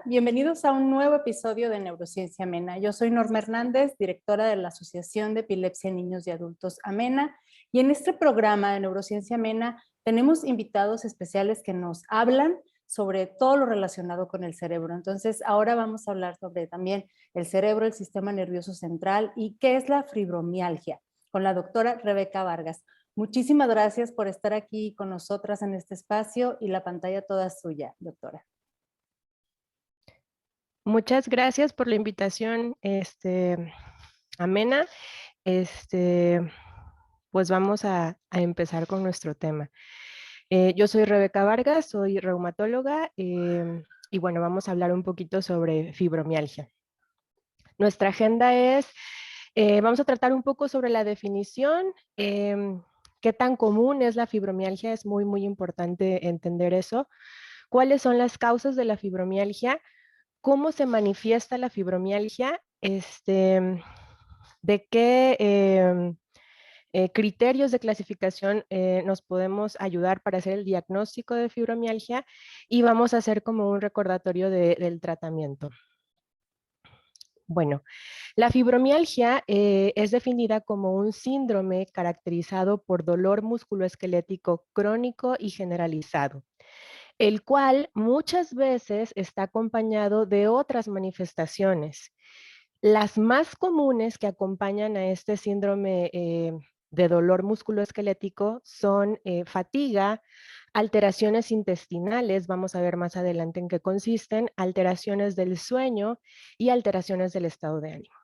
bienvenidos a un nuevo episodio de Neurociencia Amena. Yo soy Norma Hernández, directora de la Asociación de Epilepsia en Niños y Adultos Amena, y en este programa de Neurociencia Amena tenemos invitados especiales que nos hablan sobre todo lo relacionado con el cerebro. Entonces, ahora vamos a hablar sobre también el cerebro, el sistema nervioso central y qué es la fibromialgia, con la doctora Rebeca Vargas. Muchísimas gracias por estar aquí con nosotras en este espacio y la pantalla toda suya, doctora. Muchas gracias por la invitación, Amena. Pues vamos a empezar con nuestro tema. Yo soy Rebeca Vargas, soy reumatóloga y bueno, vamos a hablar un poquito sobre fibromialgia. Nuestra agenda es, vamos a tratar un poco sobre la definición, qué tan común es la fibromialgia, es muy importante entender eso. ¿Cuáles son las causas de la fibromialgia? ¿Cómo se manifiesta la fibromialgia? ¿De qué criterios de clasificación nos podemos ayudar para hacer el diagnóstico de fibromialgia? Y vamos a hacer como un recordatorio del tratamiento. Bueno, la fibromialgia es definida como un síndrome caracterizado por dolor musculoesquelético crónico y generalizado, el cual muchas veces está acompañado de otras manifestaciones. Las más comunes que acompañan a este síndrome de dolor musculoesquelético son fatiga, alteraciones intestinales, vamos a ver más adelante en qué consisten, alteraciones del sueño y alteraciones del estado de ánimo.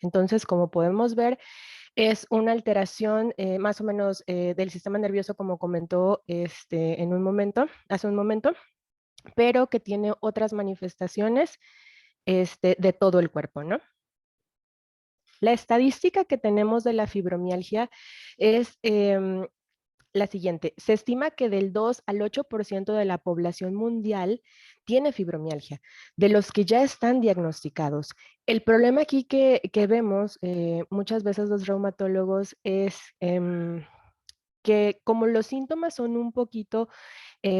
Entonces, como podemos ver, es una alteración más o menos del sistema nervioso, como comentó hace un momento, pero que tiene otras manifestaciones de todo el cuerpo, ¿no? La estadística que tenemos de la fibromialgia es la siguiente. Se estima que del 2 al 8% de la población mundial tiene fibromialgia, de los que ya están diagnosticados. El problema aquí que vemos muchas veces los reumatólogos es que como los síntomas son un poquito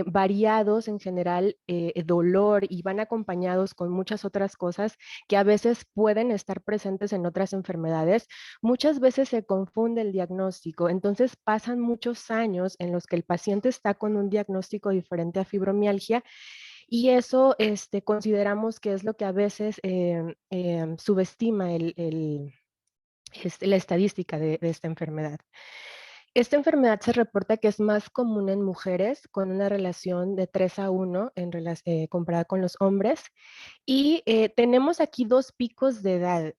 variados en general, dolor, y van acompañados con muchas otras cosas que a veces pueden estar presentes en otras enfermedades, muchas veces se confunde el diagnóstico. Entonces pasan muchos años en los que el paciente está con un diagnóstico diferente a fibromialgia, y eso consideramos que es lo que a veces subestima la estadística de esta enfermedad. Esta enfermedad se reporta que es más común en mujeres, con una relación de 3:1 comparada con los hombres. Y tenemos aquí dos picos de edad.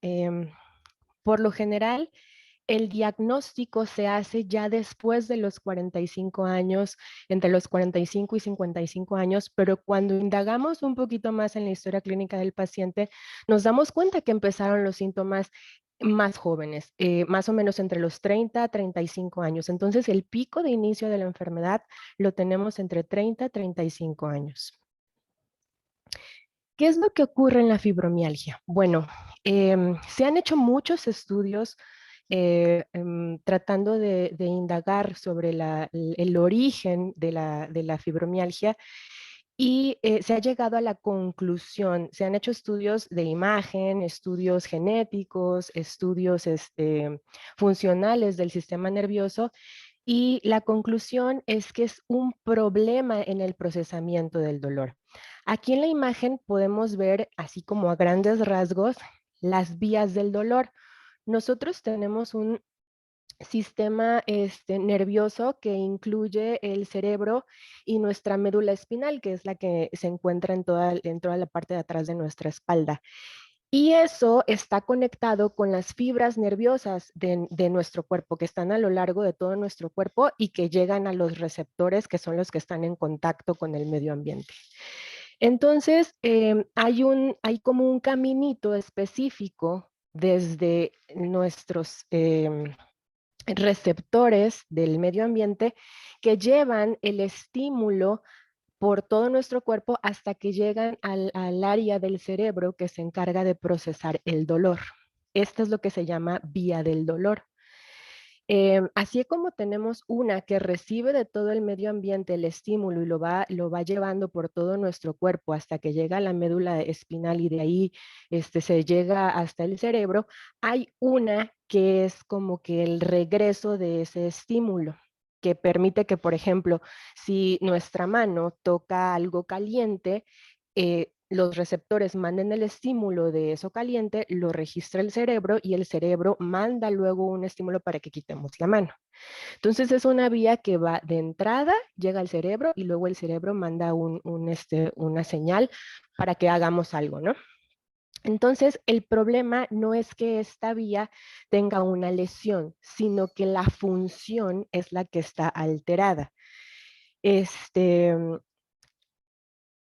Por lo general, el diagnóstico se hace ya después de los 45 años, entre los 45 y 55 años, pero cuando indagamos un poquito más en la historia clínica del paciente, nos damos cuenta que empezaron los síntomas más jóvenes, más o menos entre los 30 a 35 años. Entonces, el pico de inicio de la enfermedad lo tenemos entre 30 a 35 años. ¿Qué es lo que ocurre en la fibromialgia? Bueno, se han hecho muchos estudios tratando de indagar sobre el origen de la fibromialgia, y se ha llegado a la conclusión. Se han hecho estudios de imagen, estudios genéticos, estudios funcionales del sistema nervioso, y la conclusión es que es un problema en el procesamiento del dolor. Aquí en la imagen podemos ver, así como a grandes rasgos, las vías del dolor. Nosotros tenemos un sistema nervioso que incluye el cerebro y nuestra médula espinal, que es la que se encuentra en toda la parte de atrás de nuestra espalda. Y eso está conectado con las fibras nerviosas de nuestro cuerpo, que están a lo largo de todo nuestro cuerpo y que llegan a los receptores, que son los que están en contacto con el medio ambiente. Entonces, hay como un caminito específico desde nuestros receptores del medio ambiente que llevan el estímulo por todo nuestro cuerpo hasta que llegan al área del cerebro que se encarga de procesar el dolor. Esto es lo que se llama vía del dolor. Así como tenemos una que recibe de todo el medio ambiente el estímulo y lo va llevando por todo nuestro cuerpo hasta que llega a la médula espinal y de ahí se llega hasta el cerebro, hay una que es como que el regreso de ese estímulo, que permite que, por ejemplo, si nuestra mano toca algo caliente, los receptores manden el estímulo de eso caliente, lo registra el cerebro y el cerebro manda luego un estímulo para que quitemos la mano. Entonces es una vía que va de entrada, llega al cerebro y luego el cerebro manda una señal para que hagamos algo, ¿no? Entonces, el problema no es que esta vía tenga una lesión, sino que la función es la que está alterada. Este,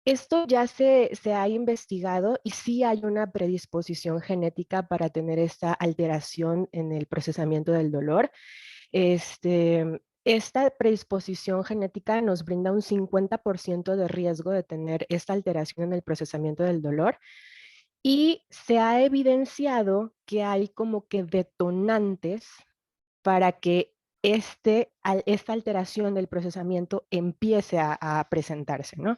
Esto ya se ha investigado y sí hay una predisposición genética para tener esta alteración en el procesamiento del dolor. Esta predisposición genética nos brinda un 50% de riesgo de tener esta alteración en el procesamiento del dolor y se ha evidenciado que hay como que detonantes para que esta alteración del procesamiento empiece a presentarse, ¿no?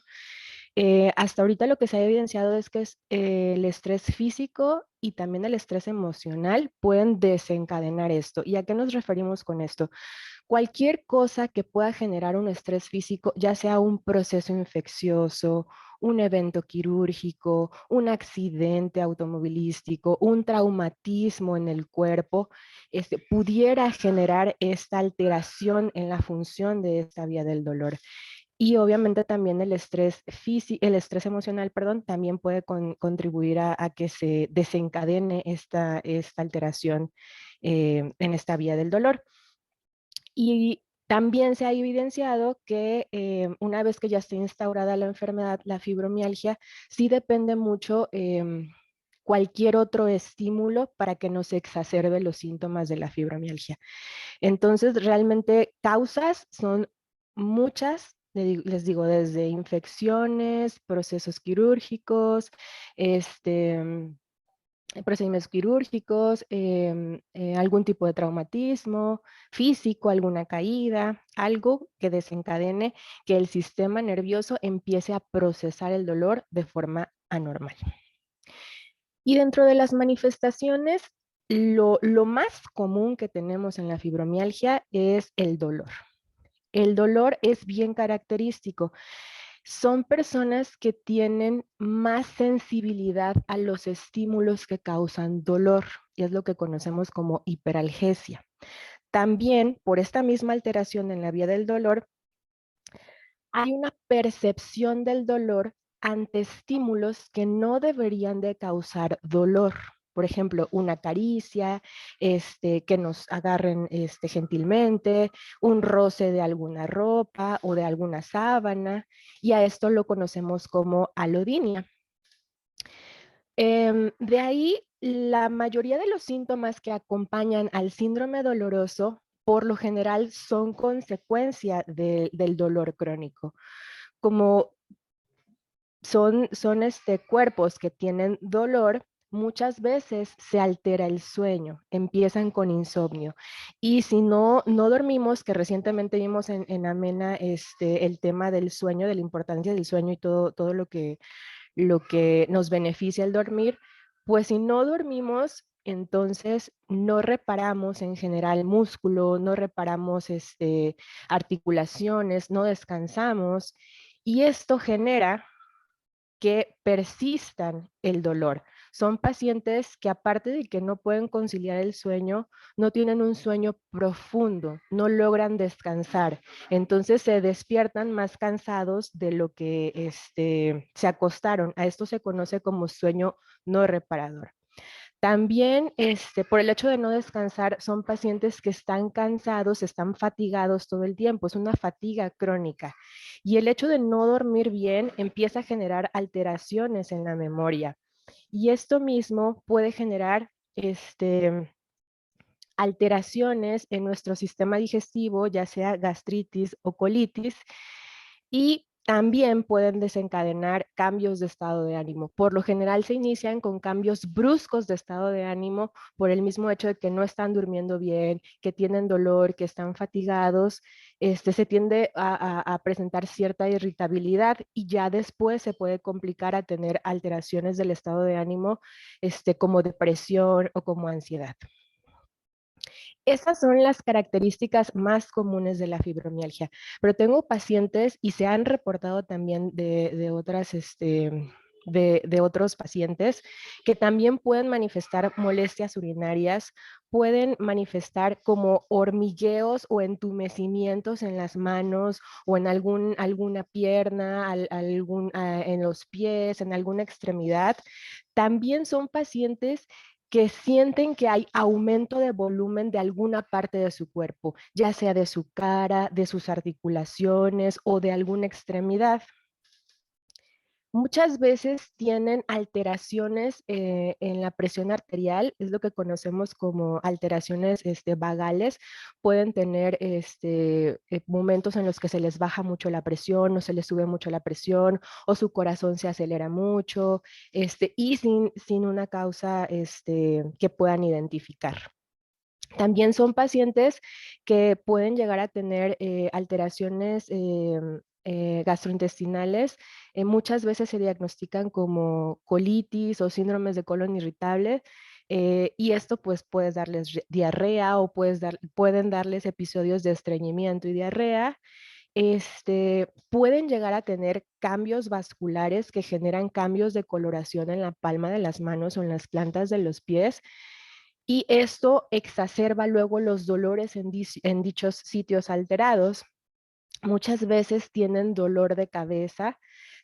Hasta ahorita lo que se ha evidenciado es que el estrés físico y también el estrés emocional pueden desencadenar esto. ¿Y a qué nos referimos con esto? Cualquier cosa que pueda generar un estrés físico, ya sea un proceso infeccioso, un evento quirúrgico, un accidente automovilístico, un traumatismo en el cuerpo, pudiera generar esta alteración en la función de esta vía del dolor. Y obviamente también el estrés físico, el estrés emocional, perdón, también puede contribuir a que se desencadene esta alteración en esta vía del dolor. Y también se ha evidenciado que una vez que ya esté instaurada la enfermedad, la fibromialgia, sí depende mucho cualquier otro estímulo para que no se exacerbe los síntomas de la fibromialgia. Entonces, realmente causas son muchas, les digo, desde infecciones, procesos quirúrgicos, este, procedimientos quirúrgicos, algún tipo de traumatismo físico, alguna caída, algo que desencadene que el sistema nervioso empiece a procesar el dolor de forma anormal. Y dentro de las manifestaciones, lo más común que tenemos en la fibromialgia es el dolor. El dolor es bien característico. Son personas que tienen más sensibilidad a los estímulos que causan dolor, y es lo que conocemos como hiperalgesia. También, por esta misma alteración en la vía del dolor, hay una percepción del dolor ante estímulos que no deberían de causar dolor. Por ejemplo, una caricia, que nos agarren gentilmente, un roce de alguna ropa o de alguna sábana, y a esto lo conocemos como alodinia. De ahí, la mayoría de los síntomas que acompañan al síndrome doloroso, por lo general, son consecuencia del dolor crónico. Como son cuerpos que tienen dolor, muchas veces se altera el sueño, empiezan con insomnio. Y si no dormimos, que recientemente vimos en Amena el tema del sueño, de la importancia del sueño y todo lo que nos beneficia el dormir, pues si no dormimos, entonces no reparamos en general músculo, no reparamos articulaciones, no descansamos y esto genera que persistan el dolor. Son pacientes que aparte de que no pueden conciliar el sueño, no tienen un sueño profundo, no logran descansar. Entonces se despiertan más cansados de lo que se acostaron. A esto se conoce como sueño no reparador. También, por el hecho de no descansar, son pacientes que están cansados, están fatigados todo el tiempo, es una fatiga crónica. Y el hecho de no dormir bien empieza a generar alteraciones en la memoria. Y esto mismo puede generar, alteraciones en nuestro sistema digestivo, ya sea gastritis o colitis, y también pueden desencadenar cambios de estado de ánimo. Por lo general se inician con cambios bruscos de estado de ánimo por el mismo hecho de que no están durmiendo bien, que tienen dolor, que están fatigados. Se tiende a presentar cierta irritabilidad y ya después se puede complicar a tener alteraciones del estado de ánimo, como depresión o como ansiedad. Esas son las características más comunes de la fibromialgia, pero tengo pacientes y se han reportado también de otras, de otros pacientes que también pueden manifestar molestias urinarias, pueden manifestar como hormigueos o entumecimientos en las manos o en alguna pierna, en los pies, en alguna extremidad. También son pacientes que sienten que hay aumento de volumen de alguna parte de su cuerpo, ya sea de su cara, de sus articulaciones o de alguna extremidad. Muchas veces tienen alteraciones en la presión arterial, es lo que conocemos como alteraciones vagales. Pueden tener momentos en los que se les baja mucho la presión o se les sube mucho la presión o su corazón se acelera mucho y sin una causa que puedan identificar. También son pacientes que pueden llegar a tener alteraciones gastrointestinales. Muchas veces se diagnostican como colitis o síndromes de colon irritable. Y esto pues puede darles diarrea o pueden darles episodios de estreñimiento y diarrea. Pueden llegar a tener cambios vasculares que generan cambios de coloración en la palma de las manos o en las plantas de los pies. Y esto exacerba luego los dolores en dichos sitios alterados. Muchas veces tienen dolor de cabeza.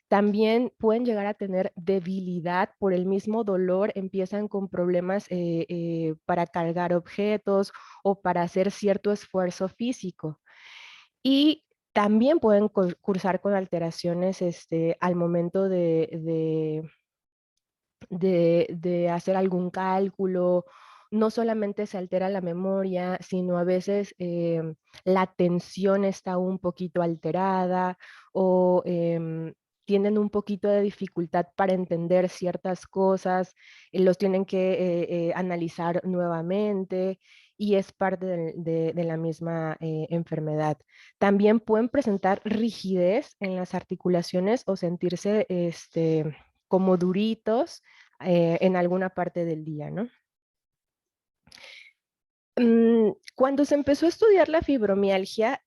También pueden llegar a tener debilidad por el mismo dolor. Empiezan con problemas para cargar objetos o para hacer cierto esfuerzo físico. Y también pueden cursar con alteraciones al momento de hacer algún cálculo. No solamente se altera la memoria, sino a veces la atención está un poquito alterada o tienen un poquito de dificultad para entender ciertas cosas, los tienen que analizar nuevamente y es parte de la misma enfermedad. También pueden presentar rigidez en las articulaciones o sentirse como duritos en alguna parte del día, ¿no? Cuando se empezó a estudiar la fibromialgia,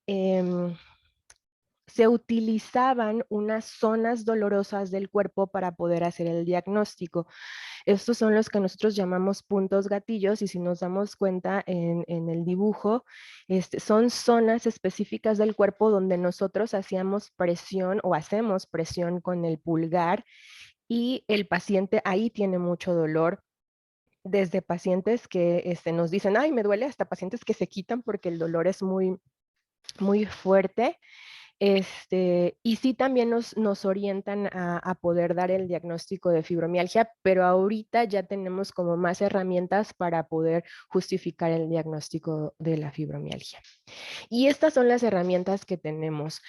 se utilizaban unas zonas dolorosas del cuerpo para poder hacer el diagnóstico. Estos son los que nosotros llamamos puntos gatillos y si nos damos cuenta en el dibujo, son zonas específicas del cuerpo donde nosotros hacíamos presión o hacemos presión con el pulgar y el paciente ahí tiene mucho dolor, desde pacientes que nos dicen, ay, me duele, hasta pacientes que se quitan porque el dolor es muy, muy fuerte. Y sí también nos orientan a poder dar el diagnóstico de fibromialgia, pero ahorita ya tenemos como más herramientas para poder justificar el diagnóstico de la fibromialgia. Y estas son las herramientas que tenemos.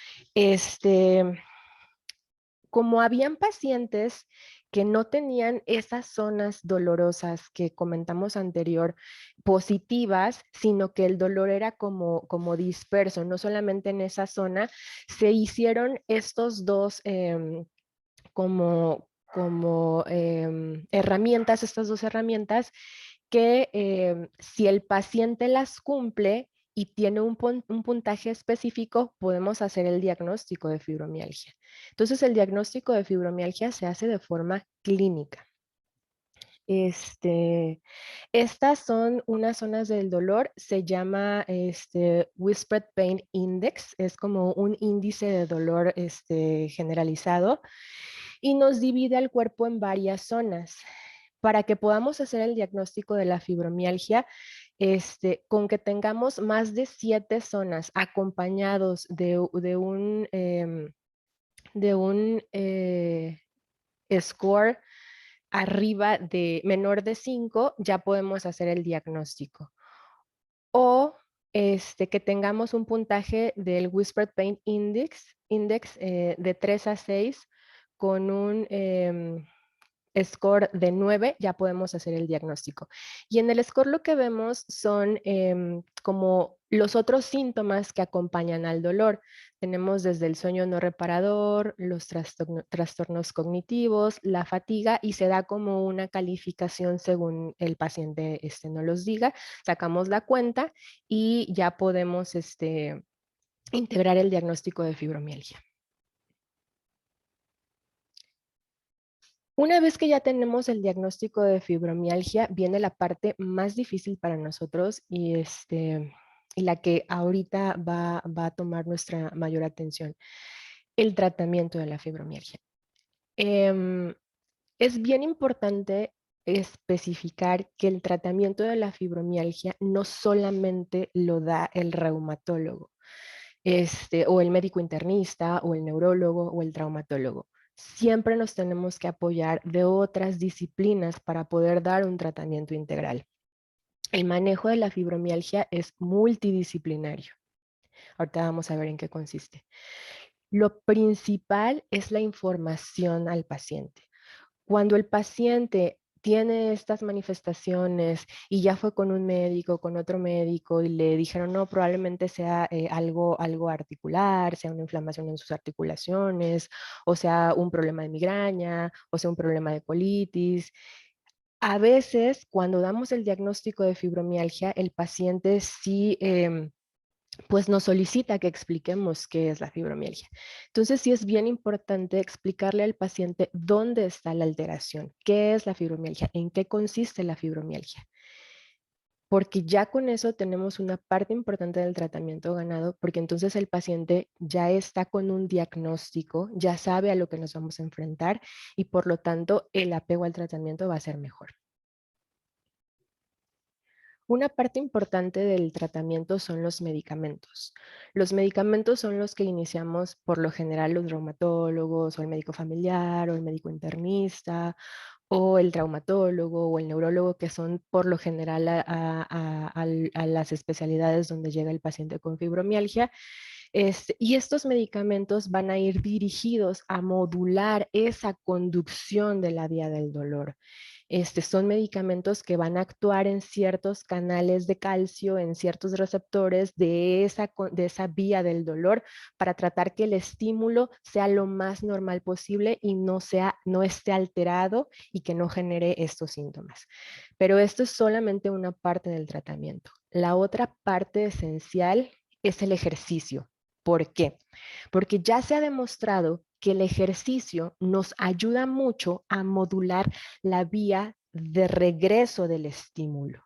Como habían pacientes que no tenían esas zonas dolorosas que comentamos anterior positivas, sino que el dolor era como disperso, no solamente en esa zona, se hicieron estos dos herramientas, estas dos herramientas que si el paciente las cumple y tiene un puntaje específico, podemos hacer el diagnóstico de fibromialgia. Entonces, el diagnóstico de fibromialgia se hace de forma clínica. Estas son unas zonas del dolor, se llama Whispered Pain Index, es como un índice de dolor generalizado y nos divide al cuerpo en varias zonas. Para que podamos hacer el diagnóstico de la fibromialgia, con que tengamos más de 7 zonas acompañados de un score arriba de menor de 5, ya podemos hacer el diagnóstico. O que tengamos un puntaje del Whispered Pain Index de 3 a 6 con un score de 9 ya podemos hacer el diagnóstico. Y en el score lo que vemos son como los otros síntomas que acompañan al dolor. Tenemos desde el sueño no reparador, los trastornos cognitivos, la fatiga, y se da como una calificación según el paciente nos los diga. Sacamos la cuenta y ya podemos integrar el diagnóstico de fibromialgia. Una vez que ya tenemos el diagnóstico de fibromialgia, viene la parte más difícil para nosotros y la que ahorita va a tomar nuestra mayor atención, el tratamiento de la fibromialgia. Es bien importante especificar que el tratamiento de la fibromialgia no solamente lo da el reumatólogo, o el médico internista, o el neurólogo, o el traumatólogo. Siempre nos tenemos que apoyar de otras disciplinas para poder dar un tratamiento integral. El manejo de la fibromialgia es multidisciplinario. Ahorita vamos a ver en qué consiste. Lo principal es la información al paciente. Cuando el paciente tiene estas manifestaciones y ya fue con un médico, con otro médico y le dijeron, no, probablemente sea algo articular, sea una inflamación en sus articulaciones, o sea un problema de migraña, o sea un problema de colitis. A veces, cuando damos el diagnóstico de fibromialgia, el paciente sí pues nos solicita que expliquemos qué es la fibromialgia. Entonces sí es bien importante explicarle al paciente dónde está la alteración, qué es la fibromialgia, en qué consiste la fibromialgia. Porque ya con eso tenemos una parte importante del tratamiento ganado, porque entonces el paciente ya está con un diagnóstico, ya sabe a lo que nos vamos a enfrentar y por lo tanto el apego al tratamiento va a ser mejor. Una parte importante del tratamiento son los medicamentos. Los medicamentos son los que iniciamos por lo general los reumatólogos o el médico familiar o el médico internista o el traumatólogo o el neurólogo, que son por lo general a las especialidades donde llega el paciente con fibromialgia. Y estos medicamentos van a ir dirigidos a modular esa conducción de la vía del dolor. Son medicamentos que van a actuar en ciertos canales de calcio, en ciertos receptores de esa vía del dolor para tratar que el estímulo sea lo más normal posible y no esté alterado y que no genere estos síntomas. Pero esto es solamente una parte del tratamiento. La otra parte esencial es el ejercicio. ¿Por qué? Porque ya se ha demostrado que el ejercicio nos ayuda mucho a modular la vía de regreso del estímulo.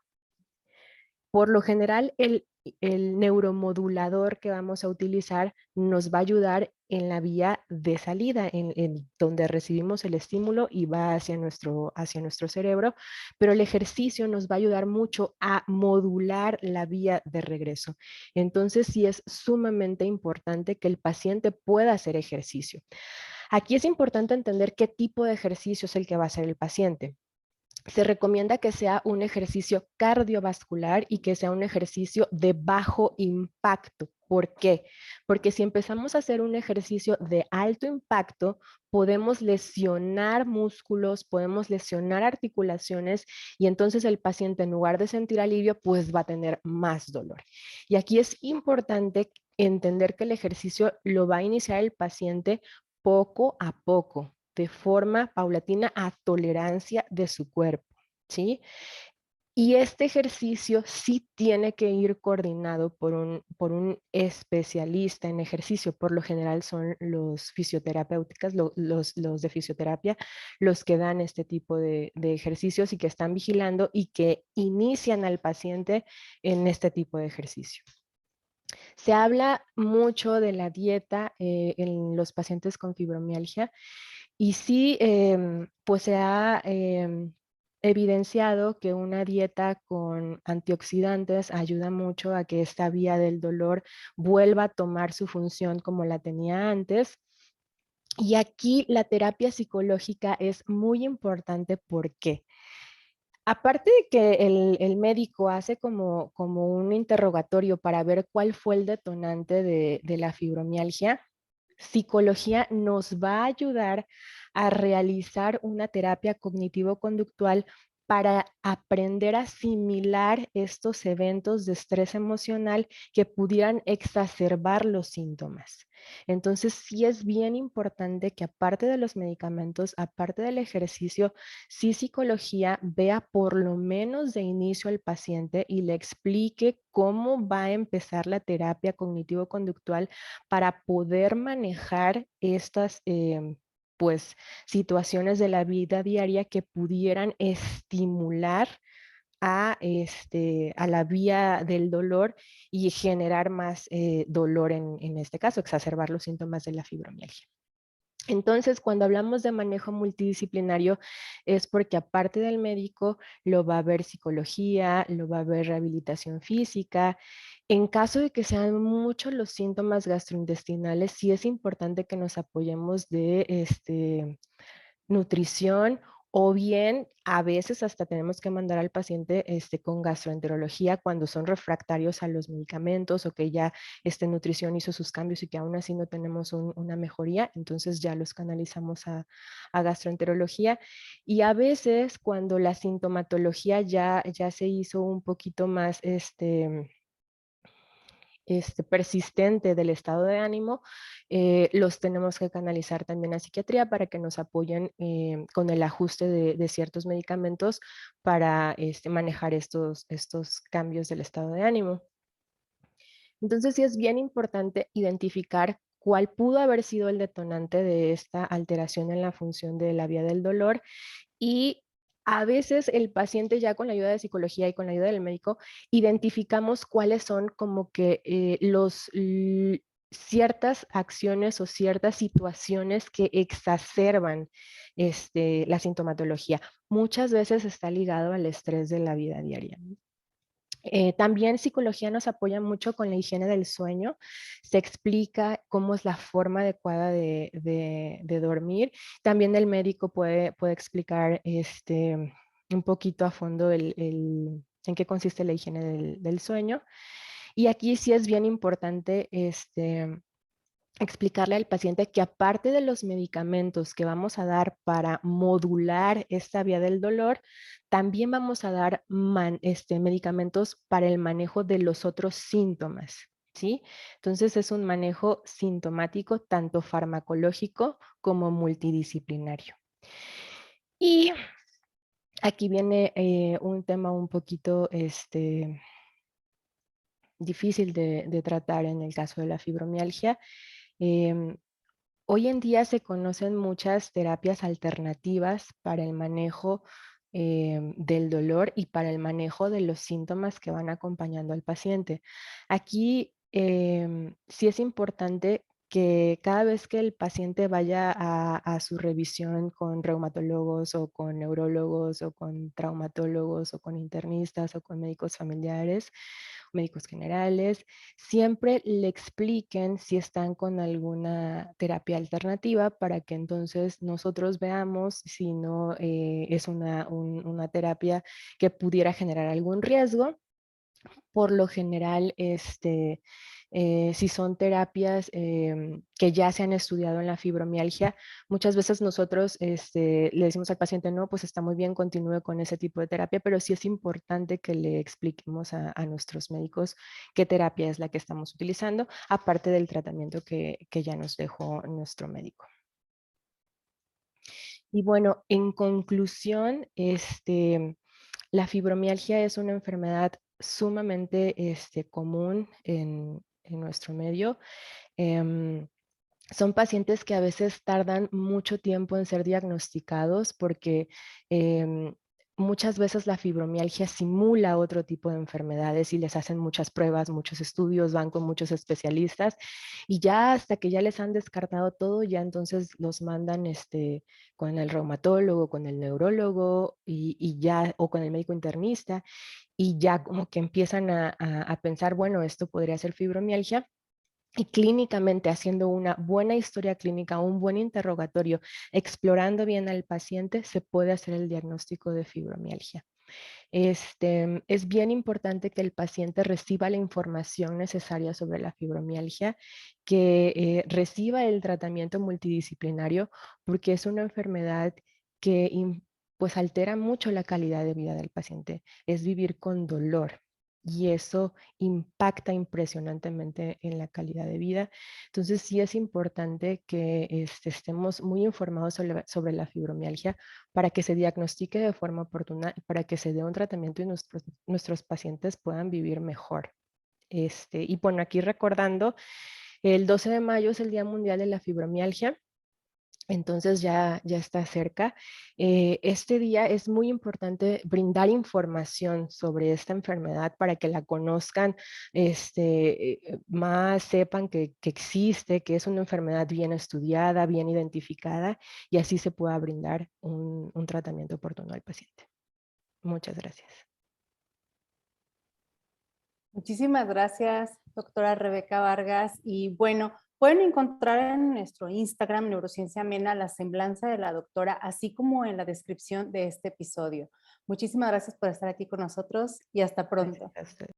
Por lo general, el neuromodulador que vamos a utilizar nos va a ayudar en la vía de salida, en donde recibimos el estímulo y va hacia nuestro cerebro, pero el ejercicio nos va a ayudar mucho a modular la vía de regreso. Entonces, sí es sumamente importante que el paciente pueda hacer ejercicio. Aquí es importante entender qué tipo de ejercicio es el que va a hacer el paciente. Se recomienda que sea un ejercicio cardiovascular y que sea un ejercicio de bajo impacto. ¿Por qué? Porque si empezamos a hacer un ejercicio de alto impacto, podemos lesionar músculos, podemos lesionar articulaciones y entonces el paciente, en lugar de sentir alivio, pues va a tener más dolor. Y aquí es importante entender que el ejercicio lo va a iniciar el paciente poco a poco, de forma paulatina, a tolerancia de su cuerpo, ¿sí? Y este ejercicio sí tiene que ir coordinado por un especialista en ejercicio. Por lo general son los fisioterapéuticas, los de fisioterapia, los que dan este tipo de ejercicios y que están vigilando y que inician al paciente en este tipo de ejercicio. Se habla mucho de la dieta en los pacientes con fibromialgia y sí, pues se ha evidenciado que una dieta con antioxidantes ayuda mucho a que esta vía del dolor vuelva a tomar su función como la tenía antes. Y aquí la terapia psicológica es muy importante. ¿Por qué? Aparte de que el médico hace como un interrogatorio para ver cuál fue el detonante de la fibromialgia, psicología nos va a ayudar a realizar una terapia cognitivo-conductual para aprender a asimilar estos eventos de estrés emocional que pudieran exacerbar los síntomas. Entonces, sí es bien importante que aparte de los medicamentos, aparte del ejercicio, sí psicología vea por lo menos de inicio al paciente y le explique cómo va a empezar la terapia cognitivo-conductual para poder manejar estas pues situaciones de la vida diaria que pudieran estimular a la vía del dolor y generar más dolor en este caso, exacerbar los síntomas de la fibromialgia. Entonces, cuando hablamos de manejo multidisciplinario, es porque aparte del médico, lo va a ver psicología, lo va a ver rehabilitación física. En caso de que sean muchos los síntomas gastrointestinales, sí es importante que nos apoyemos de nutrición o bien a veces hasta tenemos que mandar al paciente con gastroenterología cuando son refractarios a los medicamentos o que ya nutrición hizo sus cambios y que aún así no tenemos una mejoría, entonces ya los canalizamos a gastroenterología. Y a veces cuando la sintomatología ya se hizo un poquito más persistente del estado de ánimo, los tenemos que canalizar también a psiquiatría para que nos apoyen con el ajuste de ciertos medicamentos para manejar estos cambios del estado de ánimo. Entonces sí es bien importante identificar cuál pudo haber sido el detonante de esta alteración en la función de la vía del dolor y a veces el paciente ya con la ayuda de psicología y con la ayuda del médico identificamos cuáles son como que ciertas acciones o ciertas situaciones que exacerban la sintomatología. Muchas veces está ligado al estrés de la vida diaria. También psicología nos apoya mucho con la higiene del sueño. Se explica cómo es la forma adecuada de dormir. También el médico puede explicar un poquito a fondo en qué consiste la higiene del sueño. Y aquí sí es bien importante explicarle al paciente que aparte de los medicamentos que vamos a dar para modular esta vía del dolor, también vamos a dar medicamentos para el manejo de los otros síntomas, ¿sí? Entonces es un manejo sintomático tanto farmacológico como multidisciplinario. Y aquí viene un tema un poquito difícil de tratar en el caso de la fibromialgia. Em, Hoy en día se conocen muchas terapias alternativas para el manejo del dolor y para el manejo de los síntomas que van acompañando al paciente. Aquí sí es importante que cada vez que el paciente vaya a su revisión con reumatólogos o con neurólogos o con traumatólogos o con internistas o con médicos familiares, médicos generales, siempre le expliquen si están con alguna terapia alternativa para que entonces nosotros veamos si no es una terapia que pudiera generar algún riesgo. Por lo general, si son terapias que ya se han estudiado en la fibromialgia, muchas veces nosotros le decimos al paciente, no, pues está muy bien, continúe con ese tipo de terapia, pero sí es importante que le expliquemos a nuestros médicos qué terapia es la que estamos utilizando, aparte del tratamiento que ya nos dejó nuestro médico. Y bueno, en conclusión, la fibromialgia es una enfermedad sumamente común en nuestro medio. Em, Son pacientes que a veces tardan mucho tiempo en ser diagnosticados porque muchas veces la fibromialgia simula otro tipo de enfermedades y les hacen muchas pruebas, muchos estudios, van con muchos especialistas y ya hasta que ya les han descartado todo, ya entonces los mandan con el reumatólogo, con el neurólogo y ya, o con el médico internista y ya como que empiezan a pensar, bueno, esto podría ser fibromialgia. Y clínicamente, haciendo una buena historia clínica, un buen interrogatorio, explorando bien al paciente, se puede hacer el diagnóstico de fibromialgia. Es bien importante que el paciente reciba la información necesaria sobre la fibromialgia, que reciba el tratamiento multidisciplinario, porque es una enfermedad que pues altera mucho la calidad de vida del paciente. Es vivir con dolor y eso impacta impresionantemente en la calidad de vida. Entonces sí es importante que estemos muy informados sobre la fibromialgia para que se diagnostique de forma oportuna y para que se dé un tratamiento y nuestros pacientes puedan vivir mejor. Y bueno, aquí recordando, el 12 de mayo es el Día Mundial de la Fibromialgia. Entonces ya está cerca. Este día es muy importante brindar información sobre esta enfermedad para que la conozcan, más sepan que existe, que es una enfermedad bien estudiada, bien identificada, y así se pueda brindar un tratamiento oportuno al paciente. Muchas gracias. Muchísimas gracias, doctora Rebeca Vargas. Y bueno, pueden encontrar en nuestro Instagram, Neurociencia Amena, la semblanza de la doctora, así como en la descripción de este episodio. Muchísimas gracias por estar aquí con nosotros y hasta Gracias pronto. a ustedes.